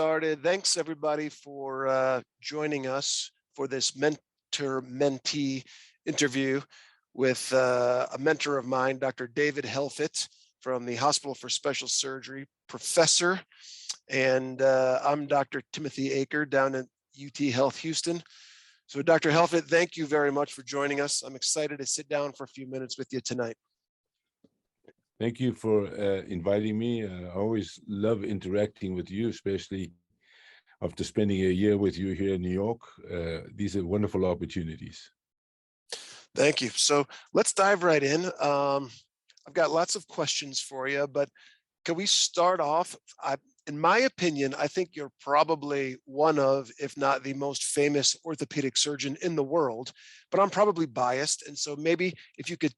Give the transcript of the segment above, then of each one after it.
started. Thanks everybody for joining us for this mentor-mentee interview with a mentor of mine, Dr. David Helfet from the Hospital for Special Surgery, professor. And I'm Dr. Timothy Aker down at UT Health Houston. So Dr. Helfet, thank you very much for joining us. I'm excited to sit down for a few minutes with you tonight. Thank you for inviting me. I always love interacting with you, especially after spending a year with you here in New York. These are wonderful opportunities. Thank you. So let's dive right in. I've got lots of questions for you, but can we start off? In my opinion, I think you're probably one of, if not the most famous orthopedic surgeon in the world, but I'm probably biased. And so maybe if you could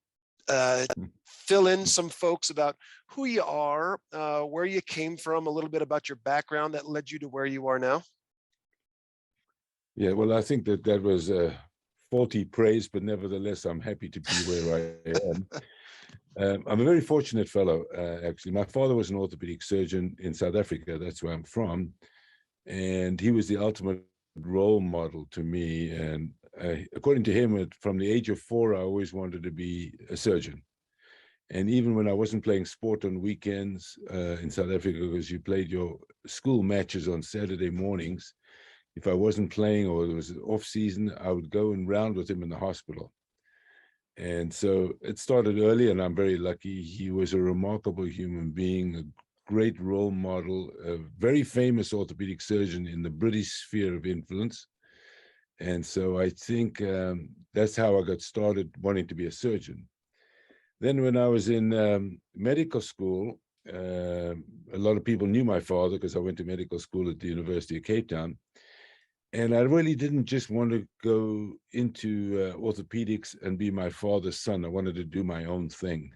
fill in some folks about who you are, where you came from, a little bit about your background that led you to where you are now. Yeah, well, I think that was faulty praise, but nevertheless, I'm happy to be where I am. I'm a very fortunate fellow, actually. My father was an orthopedic surgeon in South Africa. That's where I'm from. And he was the ultimate role model to me. And according to him, from the age of 4, I always wanted to be a surgeon. And even when I wasn't playing sport on weekends in South Africa, because you played your school matches on Saturday mornings, if I wasn't playing or it was off season, I would go and round with him in the hospital. And so it started early, and I'm very lucky. He was a remarkable human being, a great role model, a very famous orthopedic surgeon in the British sphere of influence. And so I think that's how I got started wanting to be a surgeon. Then when I was in medical school, a lot of people knew my father because I went to medical school at the University of Cape Town. And I really didn't just want to go into orthopedics and be my father's son. I wanted to do my own thing.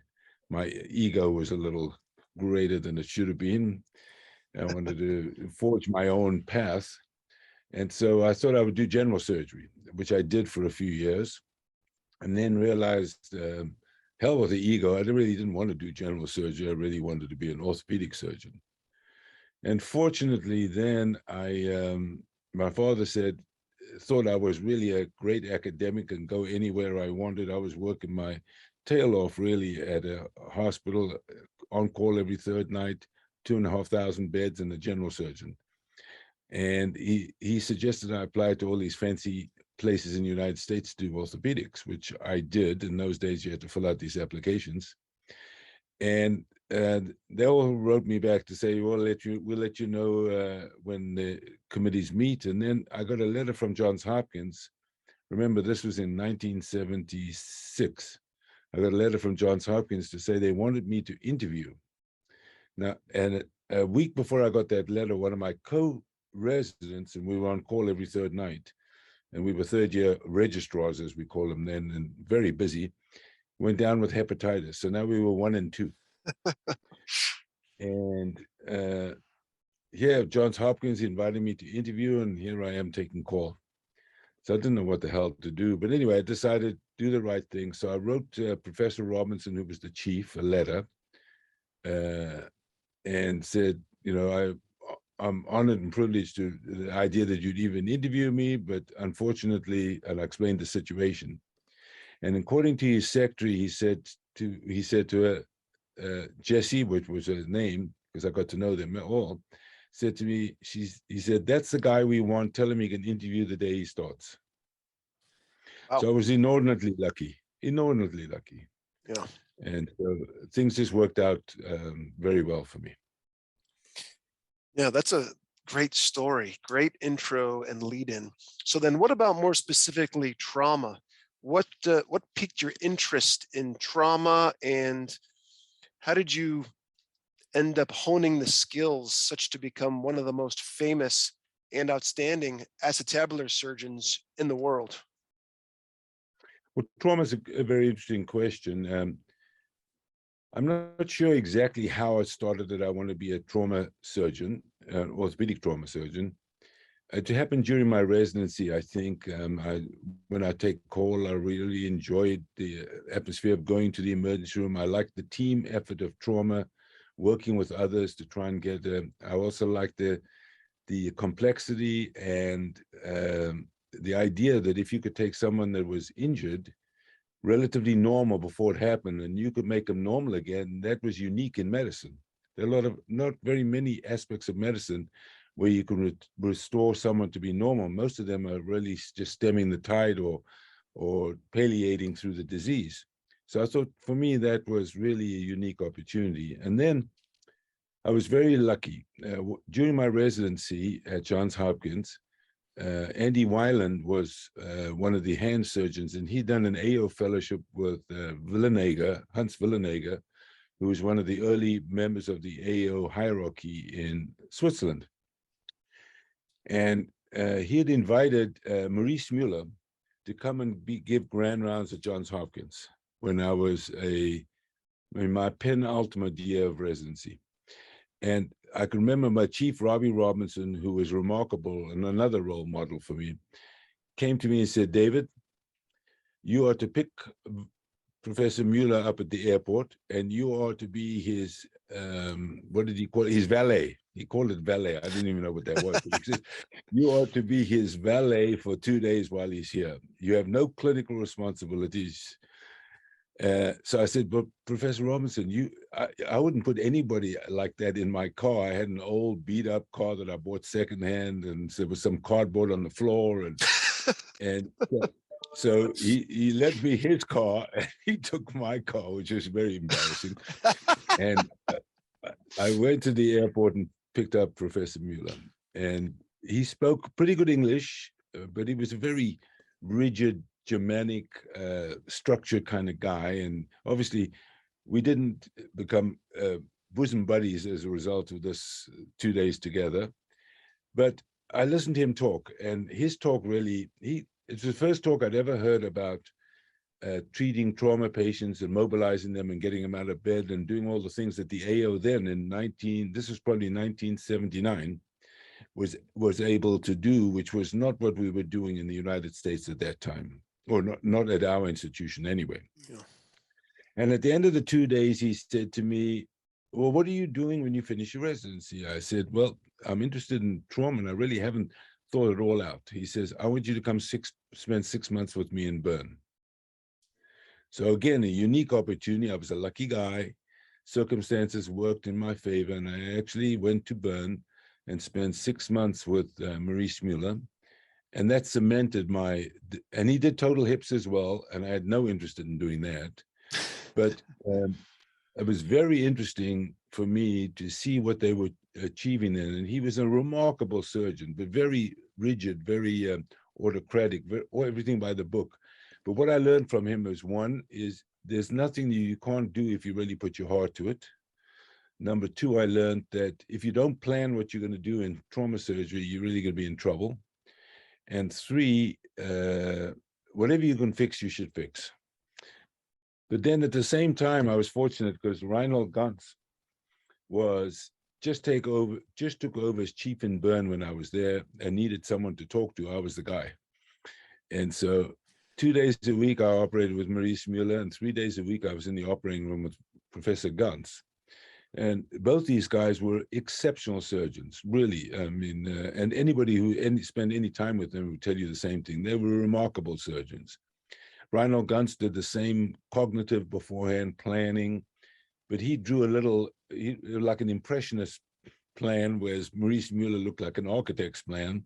My ego was a little greater than it should have been. I wanted to forge my own path. And so I thought I would do general surgery, which I did for a few years, and then realized, hell with the ego, I really didn't want to do general surgery. I really wanted to be an orthopedic surgeon. And fortunately, then my father thought I was really a great academic and go anywhere I wanted. I was working my tail off really at a hospital, on call every third night, 2,500 beds, and a general surgeon. And he suggested I apply to all these fancy places in the United States to do orthopedics, which I did. In those days, you had to fill out these applications. And they all wrote me back to say, we'll let you know when the committees meet. And then I got a letter from Johns Hopkins. Remember, this was in 1976. I got a letter from Johns Hopkins to say they wanted me to interview. Now, and a week before I got that letter, one of my co-residents, and we were on call every third night, and we were third-year registrars, as we call them then, and very busy, went down with hepatitis. So now we were 1 and 2. And yeah, Johns Hopkins invited me to interview, and here I am taking call. So I didn't know what the hell to do. But anyway, I decided to do the right thing. So I wrote Professor Robinson, who was the chief, a letter and said, you know, I'm honored and privileged to the idea that you'd even interview me, but unfortunately, and I explained the situation. And according to his secretary, he said to her, Jessie, which was her name, because I got to know them all, said to me, he said, that's the guy we want. Tell him he can interview the day he starts. Wow. So I was inordinately lucky. Yeah. And things just worked out very well for me. Yeah, that's a great story, great intro and lead in. So then what about more specifically trauma? What piqued your interest in trauma, and how did you end up honing the skills such to become one of the most famous and outstanding acetabular surgeons in the world? Well, trauma is a very interesting question. I'm not sure exactly how it started that I want to be a trauma surgeon, orthopedic trauma surgeon. It happened during my residency, I think. When I take call, I really enjoyed the atmosphere of going to the emergency room. I liked the team effort of trauma, working with others to try and get, I also liked the the complexity and the idea that if you could take someone that was injured, relatively normal before it happened, and you could make them normal again, that was unique in medicine. There are not very many aspects of medicine where you can restore someone to be normal. Most of them are really just stemming the tide or palliating through the disease. So I thought for me that was really a unique opportunity. And then I was very lucky. During my residency at Johns Hopkins, Andy Weiland was one of the hand surgeons, and he'd done an AO fellowship with Hans Willenegger, who was one of the early members of the AO hierarchy in Switzerland. And he had invited Maurice Muller to come and give grand rounds at Johns Hopkins when I was in my penultimate year of residency. And I can remember my chief, Robbie Robinson, who was remarkable and another role model for me, came to me and said, David, you are to pick Professor Mueller up at the airport, and you are to be his, what did he call it? His valet. He called it valet. I didn't even know what that was. He said, you are to be his valet for 2 days while he's here. You have no clinical responsibilities. So I said, but Professor Robinson, I wouldn't put anybody like that in my car. I had an old beat up car that I bought secondhand, and there was some cardboard on the floor. And so he lent me his car, and he took my car, which was very embarrassing. And I went to the airport and picked up Professor Mueller. And he spoke pretty good English, but he was a very rigid, Germanic, structured kind of guy. And obviously, we didn't become bosom buddies as a result of this 2 days together. But I listened to him talk, and his talk really, it's the first talk I'd ever heard about treating trauma patients and mobilizing them and getting them out of bed and doing all the things that the AO then this was probably 1979, was able to do, which was not what we were doing in the United States at that time, or not at our institution anyway. Yeah. And at the end of the 2 days, he said to me, well, what are you doing when you finish your residency? I said, well, I'm interested in trauma, and I really haven't thought it all out. He says, I want you to come spend 6 months with me in Bern. So again, a unique opportunity. I was a lucky guy. Circumstances worked in my favor, and I actually went to Bern and spent 6 months with Maurice Mueller. And that cemented and he did total hips as well, and I had no interest in doing that. But it was very interesting for me to see what they were achieving then. And he was a remarkable surgeon, but very rigid, very autocratic, everything by the book. But what I learned from him is there's nothing you can't do if you really put your heart to it. Number two, I learned that if you don't plan what you're going to do in trauma surgery, you're really going to be in trouble. And three, whatever you can fix, you should fix. But then at the same time, I was fortunate because Reinhold Ganz just took over as chief in Bern when I was there and needed someone to talk to. I was the guy. And so 2 days a week, I operated with Maurice Mueller, and 3 days a week, I was in the operating room with Professor Ganz. And both these guys were exceptional surgeons, really. I mean, and anybody who spent any time with them would tell you the same thing. They were remarkable surgeons. Reinhold Ganz did the same cognitive beforehand planning, but he drew like an impressionist plan, whereas Maurice Mueller looked like an architect's plan.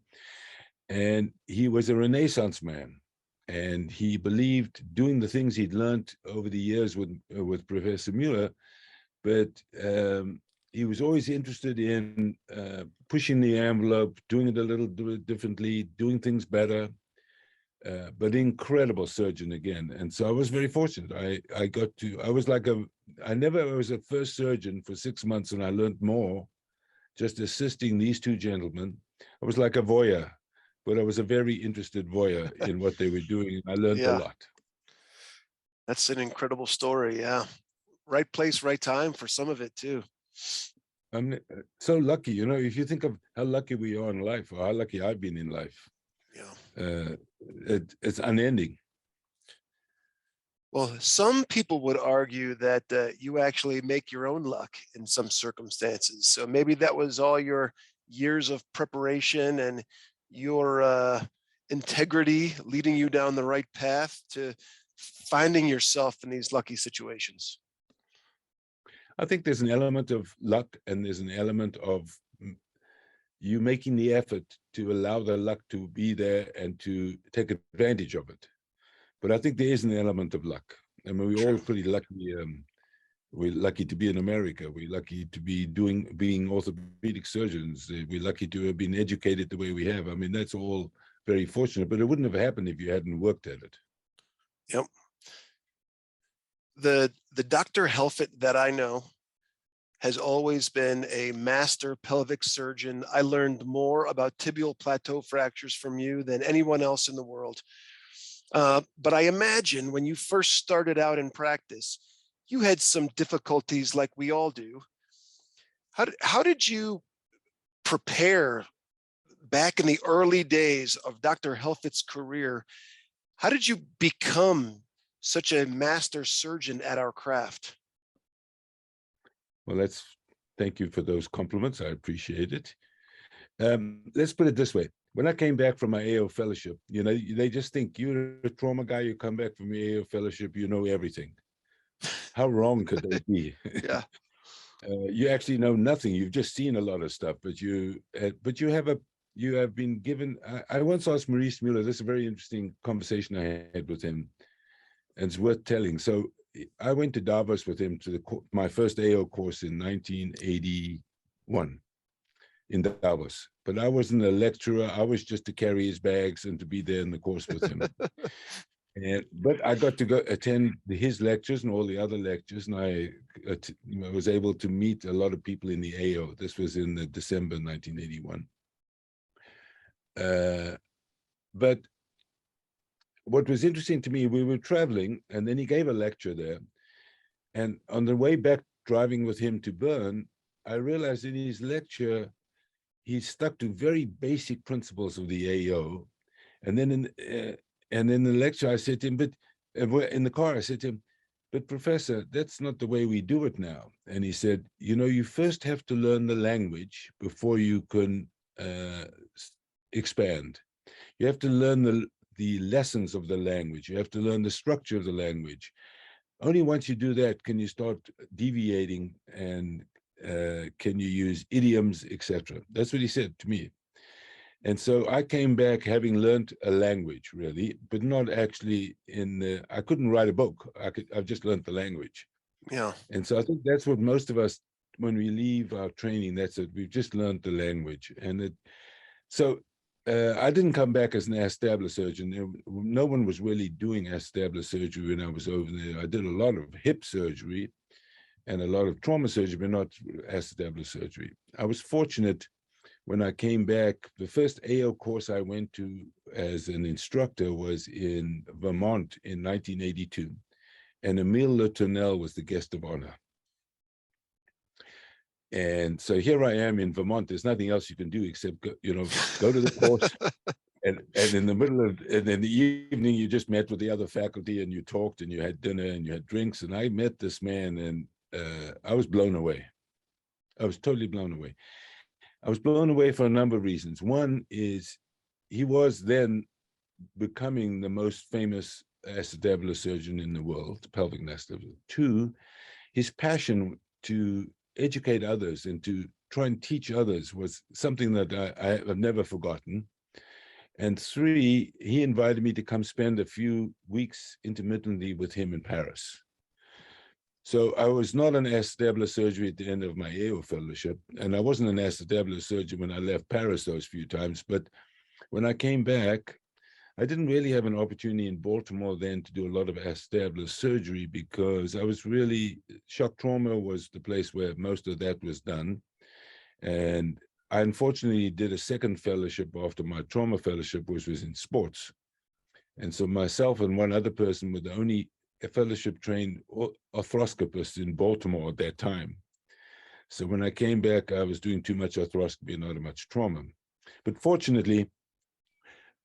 And he was a Renaissance man. And he believed doing the things he'd learned over the years with Professor Mueller, but he was always interested in pushing the envelope, doing it a little differently, doing things better, but incredible surgeon again. And so I was very fortunate. I was a first surgeon for 6 months, and I learned more just assisting these two gentlemen. I was like a voyeur, but I was a very interested voyeur in what they were doing. And I learned a lot. That's an incredible story. Yeah. Right place, right time for some of it too. I'm so lucky, if you think of how lucky we are in life, or how lucky I've been in life. Yeah. It's unending. Well, some people would argue that you actually make your own luck in some circumstances. So maybe that was all your years of preparation and your integrity leading you down the right path to finding yourself in these lucky situations. I think there's an element of luck, and there's an element of you making the effort to allow the luck to be there and to take advantage of it. But I think there is an element of luck. I mean, we're all True. pretty lucky. We're lucky to be in America. We're lucky to be being orthopedic surgeons. We're lucky to have been educated the way we have. I mean, that's all very fortunate, but it wouldn't have happened if you hadn't worked at it. Yep. The Dr. Helfet that I know has always been a master pelvic surgeon. I learned more about tibial plateau fractures from you than anyone else in the world. But I imagine when you first started out in practice, you had some difficulties like we all do. How did you prepare back in the early days of Dr. Helfet's career? How did you become such a master surgeon at our craft? Well, thank you for those compliments. I appreciate it. Let's put it this way. When I came back from my AO fellowship, they just think you're a trauma guy, you come back from your AO fellowship, you know everything. How wrong could they be? Yeah. You actually know nothing. You've just seen a lot of stuff, but you have been given. I once asked Maurice Mueller. This is a very interesting conversation I had with him, and it's worth telling. So I went to Davos with him to my first AO course in 1981 in Davos, but I wasn't a lecturer. I was just to carry his bags and to be there in the course with him. But I got to go attend his lectures and all the other lectures, and I was able to meet a lot of people in the AO. This was in December 1981. But what was interesting to me, we were traveling, and then he gave a lecture there. And on the way back, driving with him to Bern, I realized in his lecture, he stuck to very basic principles of the AO. And then in the lecture, I said to him, but in the car, I said to him, but Professor, that's not the way we do it now. And he said, you first have to learn the language before you can expand. You have to learn the lessons of the language. You have to learn the structure of the language. Only once you do that can you start deviating and can you use idioms, etc. That's what he said to me. And so I came back having learned a language, really, but not actually I couldn't write a book. I've just learned the language. Yeah. And so I think that's what most of us, when we leave our training, that's it. We've just learned the language. And I didn't come back as an acetabular surgeon. No one was really doing acetabular surgery when I was over there. I did a lot of hip surgery and a lot of trauma surgery, but not acetabular surgery. I was fortunate when I came back. The first AO course I went to as an instructor was in Vermont in 1982. And Emile Le Tournel was the guest of honor. And so here I am in Vermont. There's nothing else you can do except go to the course. And in the middle of, and in the evening, you just met with the other faculty and you talked and you had dinner and you had drinks. And I met this man and I was blown away. I was totally blown away. I was blown away for a number of reasons. One is he was then becoming the most famous acetabular surgeon in the world, pelvic acetabular. Two, his passion to educate others and to try and teach others was something that I've never forgotten. And three, he invited me to come spend a few weeks intermittently with him in Paris. So I was not an acetabular surgeon at the end of my AO fellowship, and I wasn't an acetabular surgeon when I left Paris those few times. But when I came back, I didn't really have an opportunity in Baltimore then to do a lot of acetabular surgery because I was really, shock trauma was the place where most of that was done. And I unfortunately did a second fellowship after my trauma fellowship, which was in sports. And so myself and one other person were the only fellowship trained arthroscopists in Baltimore at that time. So when I came back, I was doing too much arthroscopy and not much trauma. But fortunately,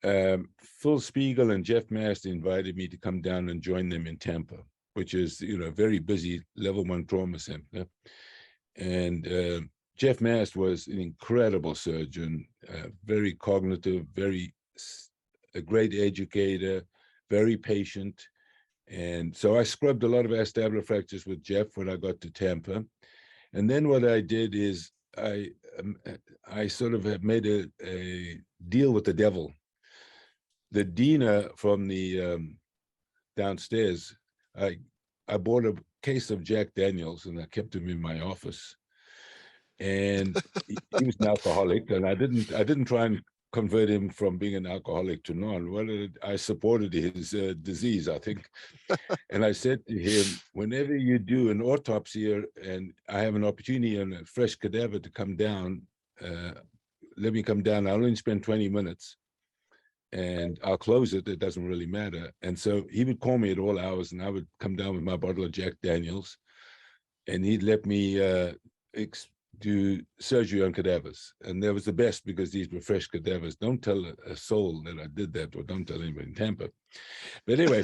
Phil Spiegel and Jeff Mast invited me to come down and join them in Tampa, which is, a very busy level 1 trauma center. And Jeff Mast was an incredible surgeon, very cognitive, a great educator, very patient. And so I scrubbed a lot of acetabular fractures with Jeff when I got to Tampa. And then what I did is I sort of have made a deal with the devil. The Dina from the downstairs, I bought a case of Jack Daniels and I kept him in my office. And he was an alcoholic, and I didn't try and convert him from being an alcoholic to non. Well, I supported his disease, I think. And I said to him, whenever you do an autopsy and I have an opportunity on a fresh cadaver to come down, let me come down. I'll only spend 20 minutes and I'll close it. It doesn't really matter. And so he would call me at all hours and I would come down with my bottle of Jack Daniels and he'd let me do surgery on cadavers. And that was the best because these were fresh cadavers. Don't tell a soul that I did that, or don't tell anybody in Tampa. But anyway,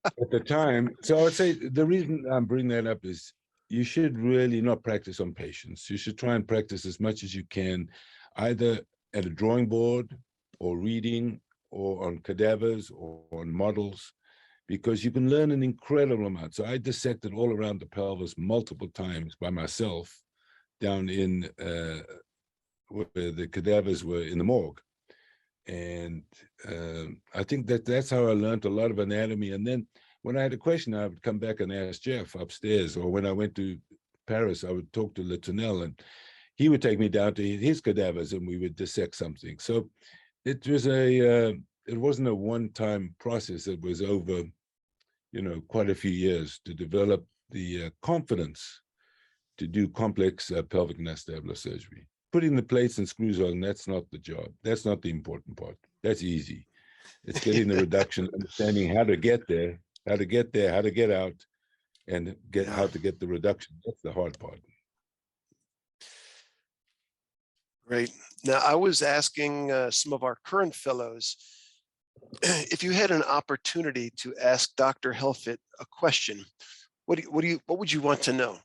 at the time, so I would say the reason I'm bringing that up is you should really not practice on patients. You should try and practice as much as you can, either at a drawing board or reading or on cadavers or on models, because you can learn an incredible amount. So I dissected all around the pelvis multiple times by myself down in where the cadavers were in the morgue. And I think that's how I learned a lot of anatomy. And then when I had a question, I would come back and ask Jeff upstairs, or when I went to Paris, I would talk to Le Tournelle, and he would take me down to his cadavers and we would dissect something. So it was it wasn't a one-time process. It was over, quite a few years to develop the confidence to do complex pelvic and acetabular surgery. Putting the plates and screws on, that's not the job. That's not the important part. That's easy. It's getting the reduction, understanding how to get there, how to get out, and how to get the reduction. That's the hard part. Great. Now, I was asking some of our current fellows, if you had an opportunity to ask Dr. Helfet a question, what would you want to know?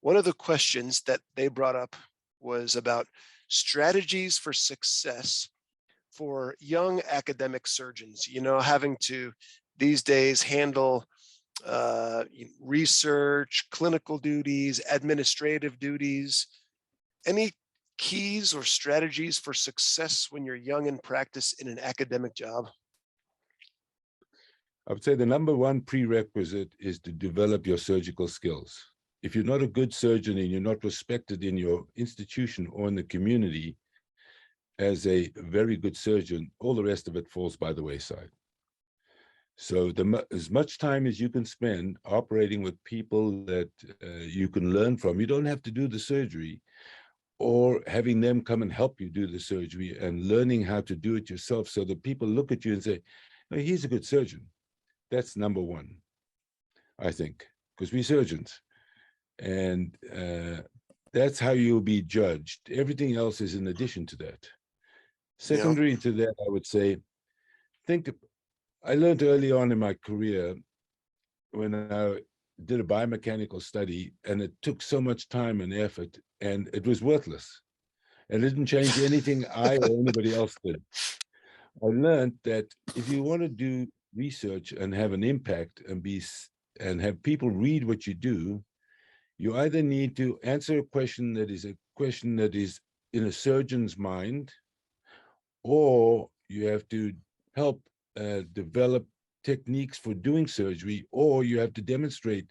One of the questions that they brought up was about strategies for success for young academic surgeons, having to these days handle research, clinical duties, administrative duties. Any keys or strategies for success when you're young in practice in an academic job? I would say the number one prerequisite is to develop your surgical skills. If you're not a good surgeon and you're not respected in your institution or in the community as a very good surgeon, all the rest of it falls by the wayside. So as much time as you can spend operating with people that you can learn from, you don't have to do the surgery, or having them come and help you do the surgery and learning how to do it yourself so that people look at you and say, no, he's a good surgeon. That's number one, I think, because we're surgeons. And that's how you'll be judged. Everything else is in addition to that. Secondary to that, I would say, I learned early on in my career when I did a biomechanical study, and it took so much time and effort, and it was worthless. And it didn't change anything I or anybody else did. I learned that if you want to do research and have an impact and have people read what you do, you either need to answer a question that is in a surgeon's mind, or you have to help develop techniques for doing surgery, or you have to demonstrate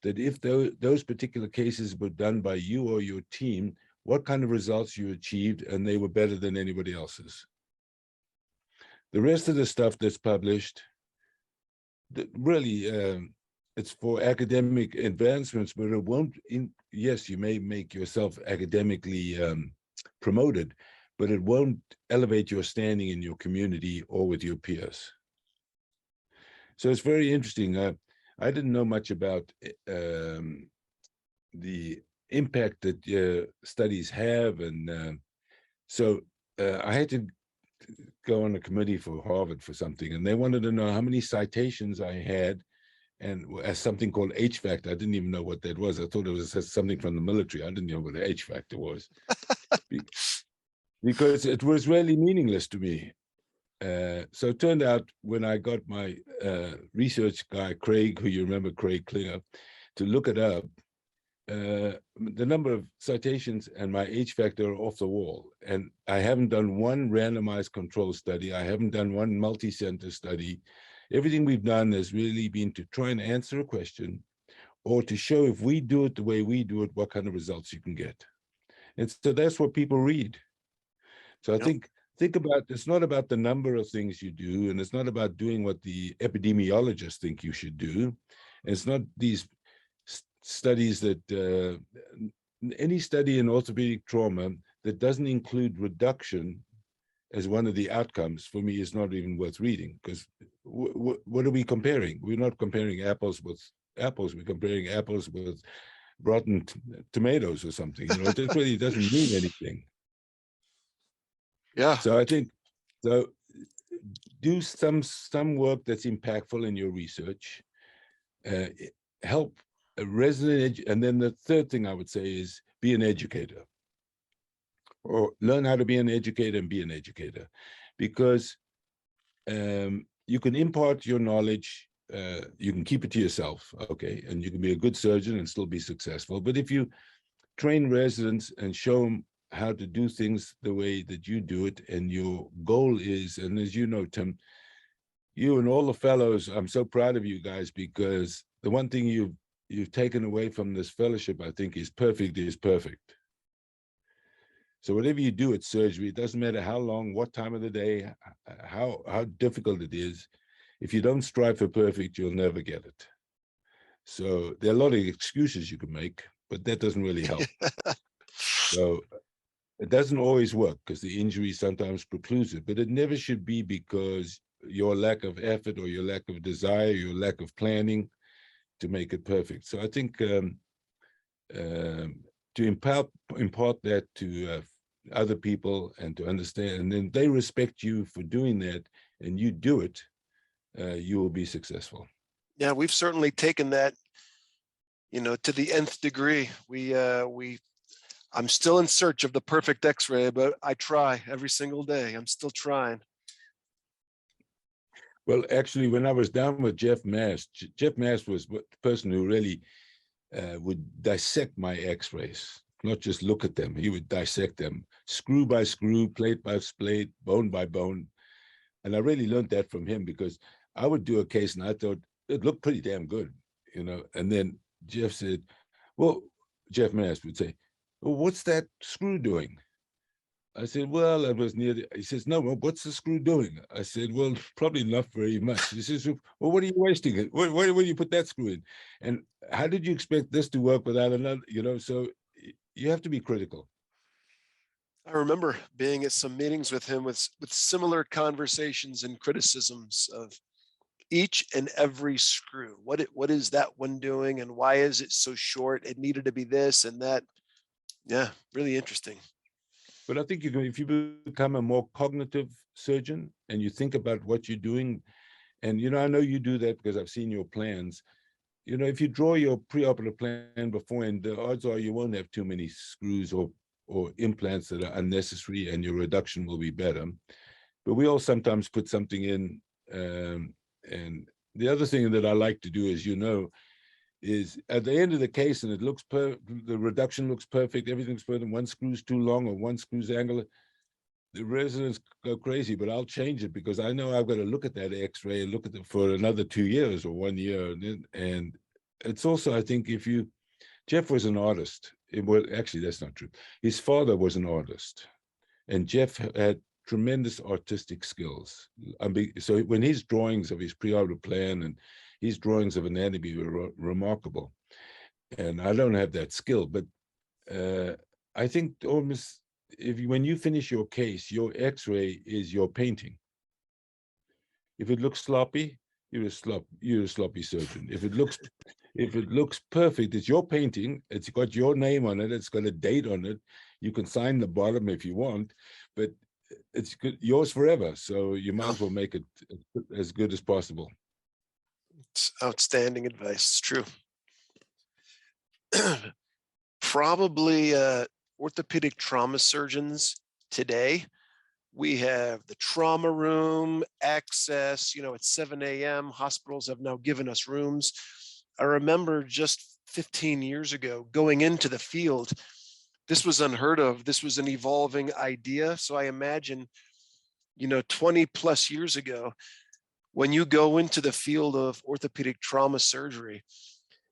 that if those particular cases were done by you or your team, what kind of results you achieved, and they were better than anybody else's. The rest of the stuff that's published, really, it's for academic advancements, but it won't, yes, you may make yourself academically promoted, but it won't elevate your standing in your community or with your peers. So it's very interesting. I didn't know much about the impact that studies have. And so I had to go on a committee for Harvard for something, and they wanted to know how many citations I had and as something called H factor. I didn't even know what that was. I thought it was something from the military. I didn't know what the H factor was because it was really meaningless to me. So it turned out when I got my research guy, Craig, who you remember, Craig Klinger, to look it up, the number of citations and my H factor are off the wall. And I haven't done one randomized control study. I haven't done one multi-center study. Everything we've done has really been to try and answer a question or to show if we do it the way we do it, what kind of results you can get. And so that's what people read. So I Yep. think about, it's not about the number of things you do, and it's not about doing what the epidemiologists think you should do. And it's not these studies that, any study in orthopedic trauma that doesn't include reduction as one of the outcomes, for me, is not even worth reading, because what are we comparing? We're not comparing apples with apples. We're comparing apples with rotten tomatoes or something. You know, it really doesn't mean anything. Yeah. So I think, so do some work that's impactful in your research, help a resident, and then the third thing I would say is be an educator, or learn how to be an educator and be an educator, because you can impart your knowledge, you can keep it to yourself, okay, and you can be a good surgeon and still be successful. But if you train residents and show them how to do things the way that you do it, and your goal is, and as you know, Tim, you and all the fellows, I'm so proud of you guys, because the one thing you've taken away from this fellowship, I think, is perfect is perfect. So whatever you do at surgery, it doesn't matter how long, what time of the day, how difficult it is. If you don't strive for perfect, you'll never get it. So there are a lot of excuses you can make, but that doesn't really help. So it doesn't always work because the injury sometimes precludes it, but it never should be because your lack of effort or your lack of desire, your lack of planning to make it perfect. So I think to impart that to other people and to understand, and then they respect you for doing that, and you do it, you will be successful. Yeah, we've certainly taken that, to the nth degree. I'm still in search of the perfect X-ray, but I try every single day. I'm still trying. Well, actually, when I was down with Jeff Mass was the person who really would dissect my X-rays, not just look at them. He would dissect them, screw by screw, plate by plate, bone by bone. And I really learned that from him, because I would do a case and I thought it looked pretty damn good, And then Jeff said, well, Jeff Mass would say, well, what's that screw doing? I said, well, it was near he says, no, well, what's the screw doing? I said, well, probably not very much. He says, well, what are you wasting it? Where do you put that screw in? And how did you expect this to work without another, So you have to be critical. I remember being at some meetings with him with similar conversations and criticisms of each and every screw. What is that one doing, and why is it so short? It needed to be this and that. Yeah, really interesting. But I think if you become a more cognitive surgeon and you think about what you're doing, and I know you do that because I've seen your plans. If you draw your preoperative plan beforehand, the odds are you won't have too many screws or implants that are unnecessary, and your reduction will be better. But we all sometimes put something in. And the other thing that I like to do, as you know, is at the end of the case, and it looks the reduction looks perfect, everything's perfect, one screw's too long or one screw's angular, the residents go crazy, but I'll change it because I know I've got to look at that X-ray and look at it for another 2 years or 1 year. And it's also, I think, Jeff was an artist. Actually, that's not true. His father was an artist, and Jeff had tremendous artistic skills. So when his drawings of his preoperative plan and his drawings of anatomy were remarkable, and I don't have that skill, but I think almost when you finish your case, your X-ray is your painting. If it looks sloppy, you're a sloppy surgeon. If it looks perfect, it's your painting. It's got your name on it. It's got a date on it. You can sign the bottom if you want, but it's yours forever. So you might as well make it as good as possible. It's outstanding advice. It's true. Probably orthopedic trauma surgeons today. We have the trauma room access, at 7 a.m. Hospitals have now given us rooms. I remember just 15 years ago going into the field, this was unheard of. This was an evolving idea. So I imagine, 20 plus years ago, when you go into the field of orthopedic trauma surgery,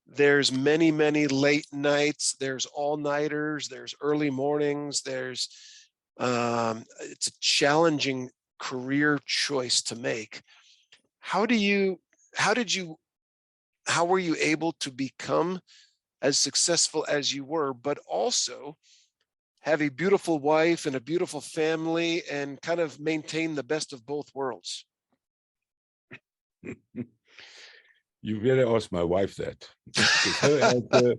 there's many, many late nights, there's all-nighters, there's early mornings, it's a challenging career choice to make. How do you, how did you, how were you able to become as successful as you were, but also have a beautiful wife and a beautiful family and kind of maintain the best of both worlds? You better ask my wife that, because her answer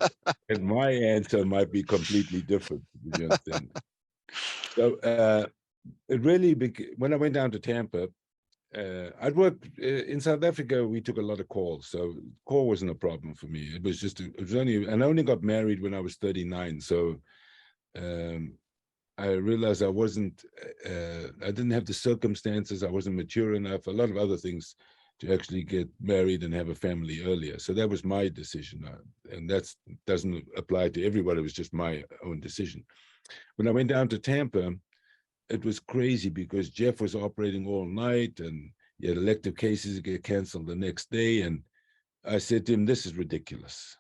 and my answer might be completely different. You understand? So it really when I went down to Tampa, I'd worked in South Africa. We took a lot of calls, so call wasn't a problem for me. It was just it was only, and I only got married when I was 39. So I realized I didn't have the circumstances. I wasn't mature enough. A lot of other things to actually get married and have a family earlier. So that was my decision, and that doesn't apply to everybody. It was just my own decision. When I went down to Tampa, it was crazy because Jeff was operating all night, and he had elective cases that get canceled the next day. And I said to him, "This is ridiculous."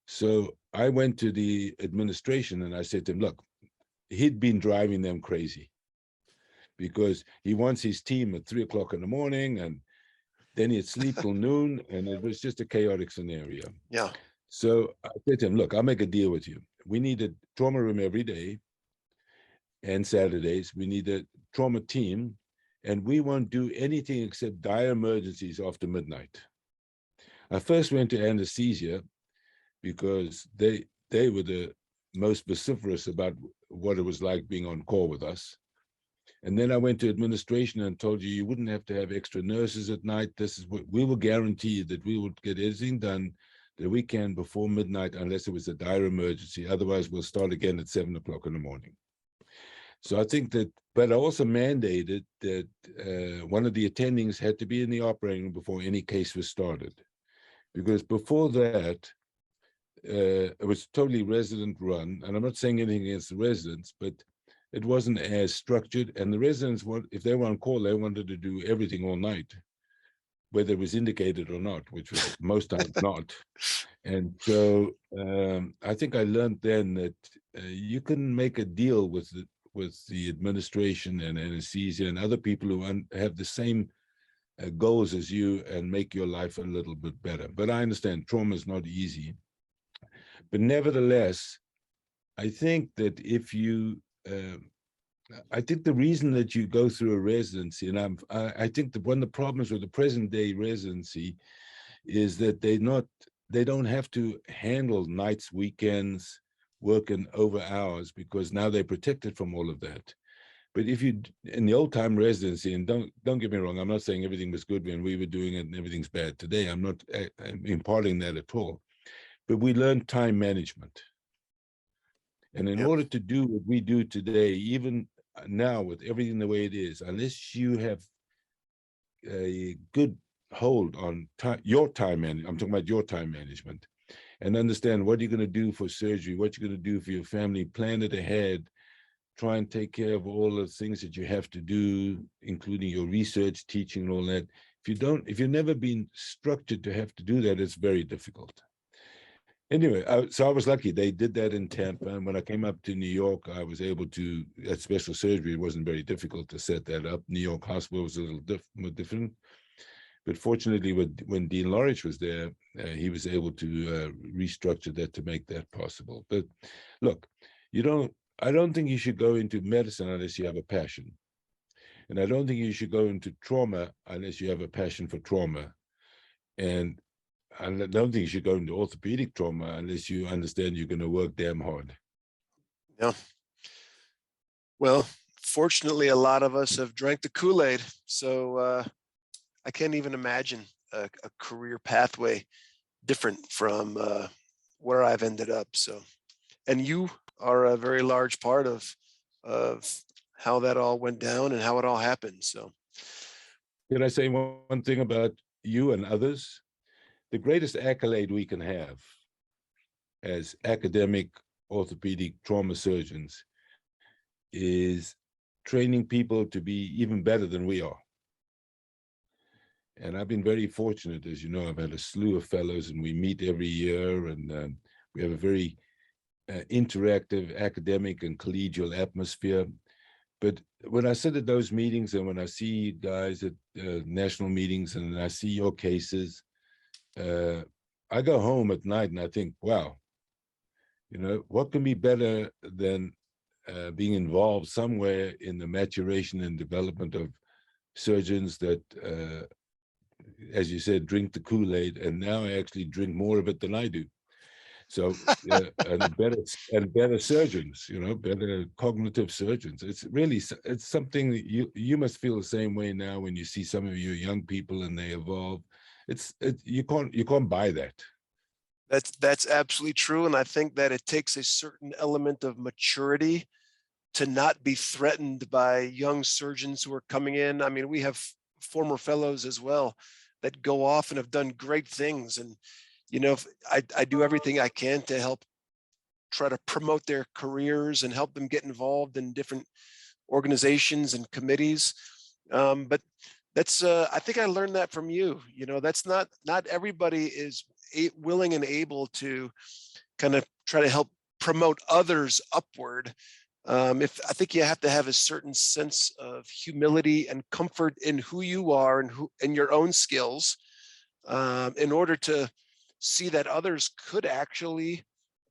So I went to the administration and I said to him, "Look, he'd been driving them crazy because he wants his team at 3 o'clock in the morning, and then he'd sleep till noon, and it was just a chaotic scenario." Yeah. So I said to him, "Look, I'll make a deal with you. We need a trauma room every day and Saturdays. We need a trauma team, and we won't do anything except dire emergencies after midnight." I first went to anesthesia because they were the most vociferous about what it was like being on call with us. And then I went to administration and told you wouldn't have to have extra nurses at night. This is what we will guarantee, that we would get everything done that we can before midnight, unless it was a dire emergency. Otherwise, we'll start again at 7 o'clock in the morning. So I think that, but I also mandated that one of the attendings had to be in the operating room before any case was started. Because before that, it was totally resident run. And I'm not saying anything against the residents, but it wasn't as structured. And the residents, if they were on call, they wanted to do everything all night, whether it was indicated or not, which was most times not. And so I think I learned then that you can make a deal with the administration and anesthesia and other people who have the same goals as you and make your life a little bit better. But I understand trauma is not easy. But nevertheless, I think that if you, I think the reason that you go through a residency, and I think that one of the problems with the present day residency is that they don't have to handle nights, weekends, working over hours, because now they're protected from all of that. But if you, in the old time residency, and don't get me wrong, I'm not saying everything was good when we were doing it and everything's bad today. I'm not imparting that at all. But we learned time management. And in order to do what we do today, even now with everything the way it is, unless you have a good hold on your time management, I'm talking about your time management, and understand what you're going to do for surgery, what you're going to do for your family, plan it ahead, try and take care of all the things that you have to do, including your research, teaching, and all that. If you've never been structured to have to do that, it's very difficult. Anyway, so I was lucky. They did that in Tampa. And when I came up to New York, I was able to, at special surgery, it wasn't very difficult to set that up. New York Hospital was a little more different. But fortunately, when Dean Lorich was there, he was able to restructure that to make that possible. But look, I don't think you should go into medicine unless you have a passion. And I don't think you should go into trauma unless you have a passion for trauma. And I don't think you should go into orthopedic trauma unless you understand you're going to work damn hard. Yeah. Well, fortunately, a lot of us have drank the Kool-Aid, so I can't even imagine a career pathway different from where I've ended up. So, and you are a very large part of how that all went down and how it all happened. So, Can I say one thing about you and others? The greatest accolade we can have as academic orthopedic trauma surgeons is training people to be even better than we are. And I've been very fortunate, as you know. I've had a slew of fellows, and we meet every year, and we have a very interactive academic and collegial atmosphere. But when I sit at those meetings, and when I see guys at national meetings, and I see your cases, I go home at night and I think, wow, what can be better than being involved somewhere in the maturation and development of surgeons that, as you said, drink the Kool-Aid, and now I actually drink more of it than I do. So, and better surgeons, better cognitive surgeons. It's something that you must feel the same way now when you see some of your young people and they evolve. You can't buy that. that's absolutely true, and I think that it takes a certain element of maturity to not be threatened by young surgeons who are coming in. I mean, we have former fellows as well that go off and have done great things, and I do everything I can to help try to promote their careers and help them get involved in different organizations and committees. But that's I think I learned that from you. That's not everybody is willing and able to kind of try to help promote others upward. If I think you have to have a certain sense of humility and comfort in who you are and your own skills, in order to see that others could actually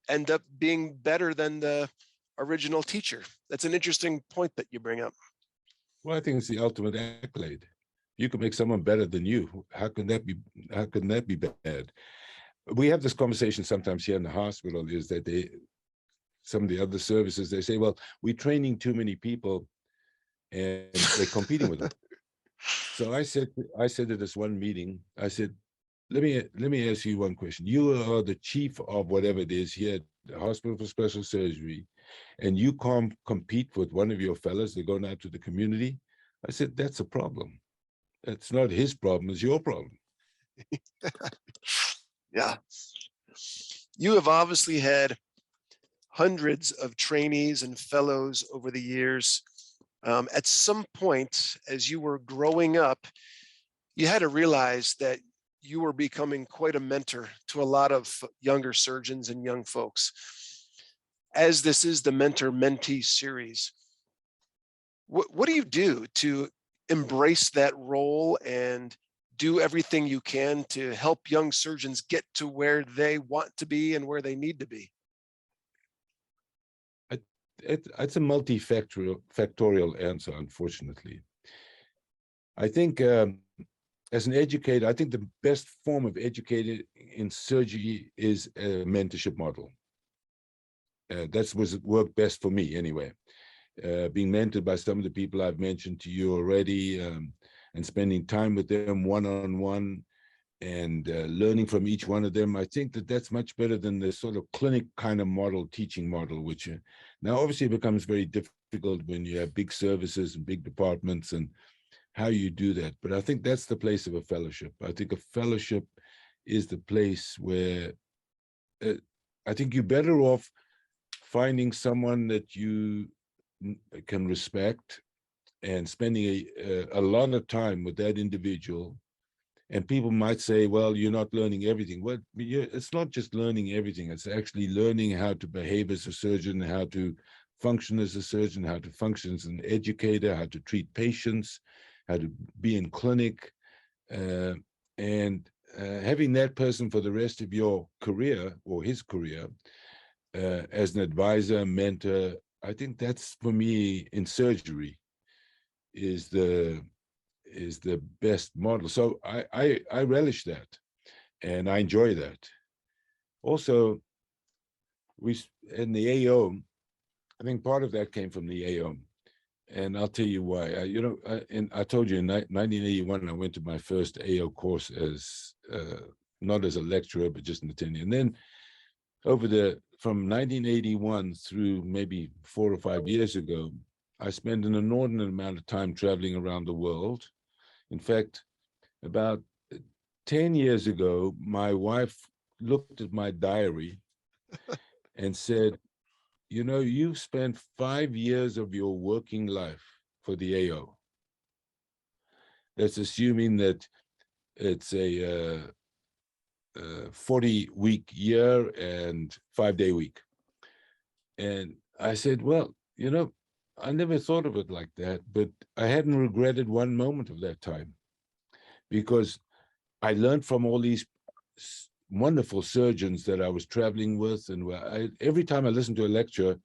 end up being better than the original teacher. That's an interesting point that you bring up. Well, I think it's the ultimate accolade. You can make someone better than you. How can that be bad? We have this conversation sometimes here in the hospital, is that some of the other services, they say, well, we're training too many people and they're competing with them. So I said at this one meeting, I said, let me ask you one question. You are the chief of whatever it is here at the Hospital for Special Surgery, and you can't compete with one of your fellows that are going out to the community. I said, that's a problem. That's not his problem, it's your problem. Yeah. You have obviously had hundreds of trainees and fellows over the years. At some point, as you were growing up, you had to realize that you were becoming quite a mentor to a lot of younger surgeons and young folks. As this is the mentor-mentee series, what do you do to embrace that role and do everything you can to help young surgeons get to where they want to be and where they need to be? It's a multifactorial answer, unfortunately. I think as an educator, I think the best form of educator in surgery is a mentorship model. That's what worked best for me anyway. Being mentored by some of the people I've mentioned to you already, and spending time with them one-on-one, and learning from each one of them. I think that's much better than the sort of clinic kind of model, teaching model, which now obviously becomes very difficult when you have big services and big departments and how you do that. But I think that's the place of a fellowship. I think a fellowship is the place where I think you're better off finding someone that you can respect and spending a lot of time with that individual. And people might say, well, you're not learning everything. Well, it's not just learning everything. It's actually learning how to behave as a surgeon, how to function as a surgeon, how to function as an educator, how to treat patients, how to be in clinic. And having that person for the rest of your career, or his career, as an advisor, mentor, I think that's, for me, in surgery, is the best model. So I relish that, and I enjoy that. Also, we in the AO, I think part of that came from the AO. And I'll tell you why. And I told you in 1981, I went to my first AO course as not as a lecturer, but just an attendee. And then from 1981 through maybe 4 or 5 years ago, I spent an inordinate amount of time traveling around the world. In fact, about 10 years ago, my wife looked at my diary and said, you've spent 5 years of your working life for the AO. That's assuming that it's a 40-week year and 5-day week. And I said, well, I never thought of it like that, but I hadn't regretted one moment of that time, because I learned from all these wonderful surgeons that I was traveling with. And every time I listened to a lecture,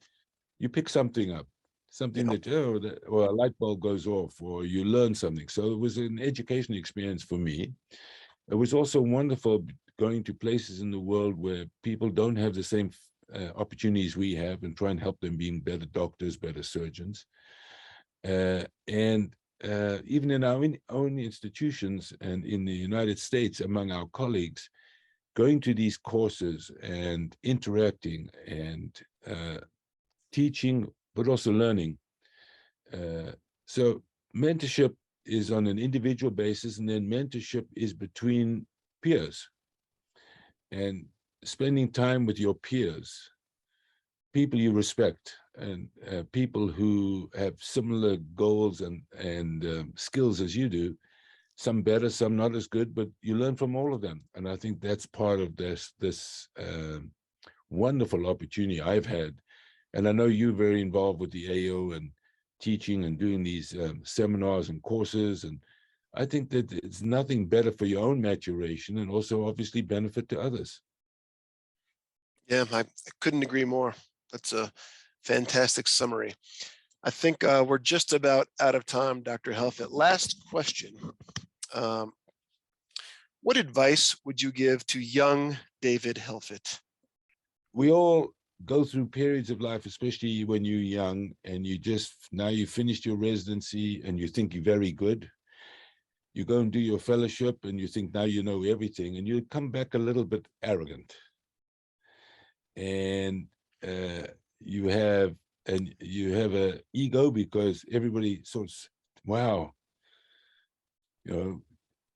you pick something up, something Yeah. that, or a light bulb goes off, or you learn something. So it was an education experience for me. It was also wonderful going to places in the world where people don't have the same opportunities we have, and try and help them being better doctors, better surgeons. And even in our own institutions and in the United States, among our colleagues, going to these courses and interacting and teaching, but also learning. So mentorship is on an individual basis, and then mentorship is between peers. And spending time with your peers, people you respect, and people who have similar goals and skills as you do, some better, some not as good, but you learn from all of them. And I think that's part of this wonderful opportunity I've had. And I know you're very involved with the AO and teaching and doing these seminars and courses. And I think that it's nothing better for your own maturation, and also obviously benefit to others. Yeah, I couldn't agree more. That's a fantastic summary. I think we're just about out of time, Dr. Helfet. Last question. Um, what advice would you give to young David Helfet? We all go through periods of life, especially when you're young, and now you finished your residency and you think you're very good. You go and do your fellowship and you think now you know everything, and you come back a little bit arrogant. And you have a ego, because everybody sort of, wow,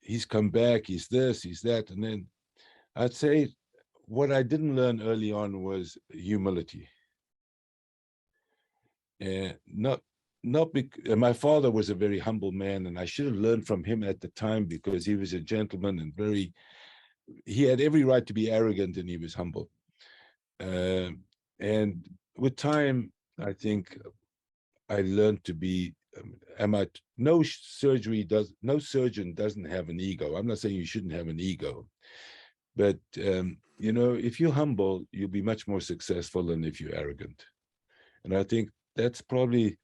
he's come back, he's this, he's that. And then I'd say what I didn't learn early on was humility. And my father was a very humble man, and I should have learned from him at the time, because he was a gentleman and he had every right to be arrogant, and he was humble. And with time, I think I learned to be, no surgeon doesn't have an ego. I'm not saying you shouldn't have an ego, but if you're humble, you'll be much more successful than if you're arrogant. And I think that's probably,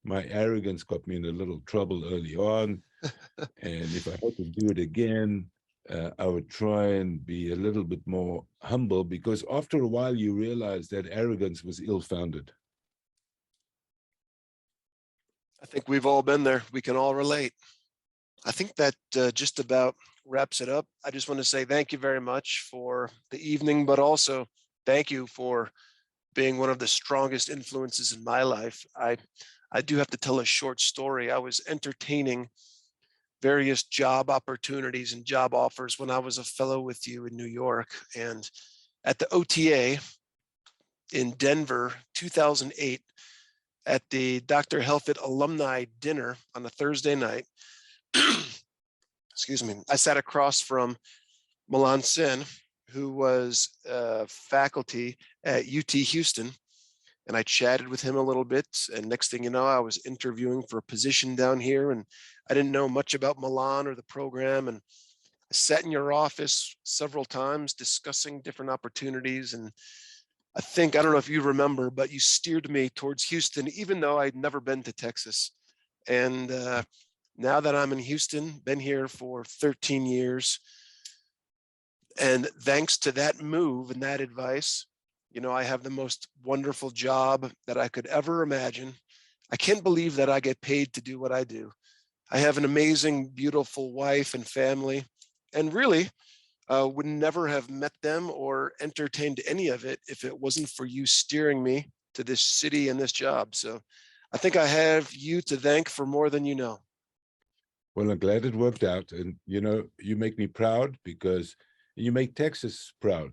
my arrogance got me in a little trouble early on. And if I had to do it again, I would try and be a little bit more humble, because after a while you realize that arrogance was ill-founded. I think we've all been there. We can all relate. I think that just about wraps it up. I just want to say thank you very much for the evening, but also thank you for being one of the strongest influences in my life. I do have to tell a short story. I was entertaining various job opportunities and job offers when I was a fellow with you in New York. And at the OTA in Denver, 2008, at the Dr. Helfet alumni dinner on a Thursday night, excuse me, I sat across from Milan Sen, who was faculty at UT Houston. And I chatted with him a little bit. And next thing you know, I was interviewing for a position down here. And I didn't know much about Milan or the program. And I sat in your office several times discussing different opportunities. And I don't know if you remember, but you steered me towards Houston, even though I'd never been to Texas. And now that I'm in Houston, been here for 13 years. And thanks to that move and that advice, I have the most wonderful job that I could ever imagine. I can't believe that I get paid to do what I do. I have an amazing, beautiful wife and family, and really would never have met them or entertained any of it if it wasn't for you steering me to this city and this job. So I think I have you to thank for more than you know. Well, I'm glad it worked out. And, you know, you make me proud because you make Texas proud.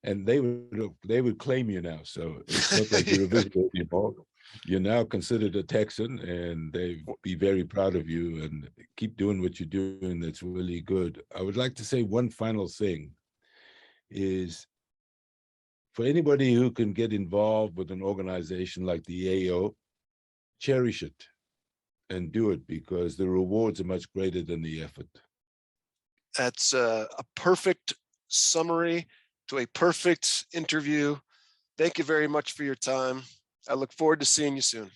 And they would claim you now. So it's not like you're a visitor anymore. You're now considered a Texan, and they be very proud of you and keep doing what you're doing. That's really good. I would like to say one final thing is for anybody who can get involved with an organization like the AO, cherish it and do it because the rewards are much greater than the effort. That's a perfect summary to a perfect interview. Thank you very much for your time. I look forward to seeing you soon.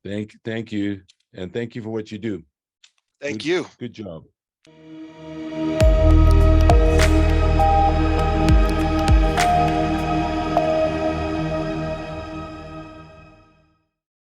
Thank you. And thank you for what you do. Thank you. Good job.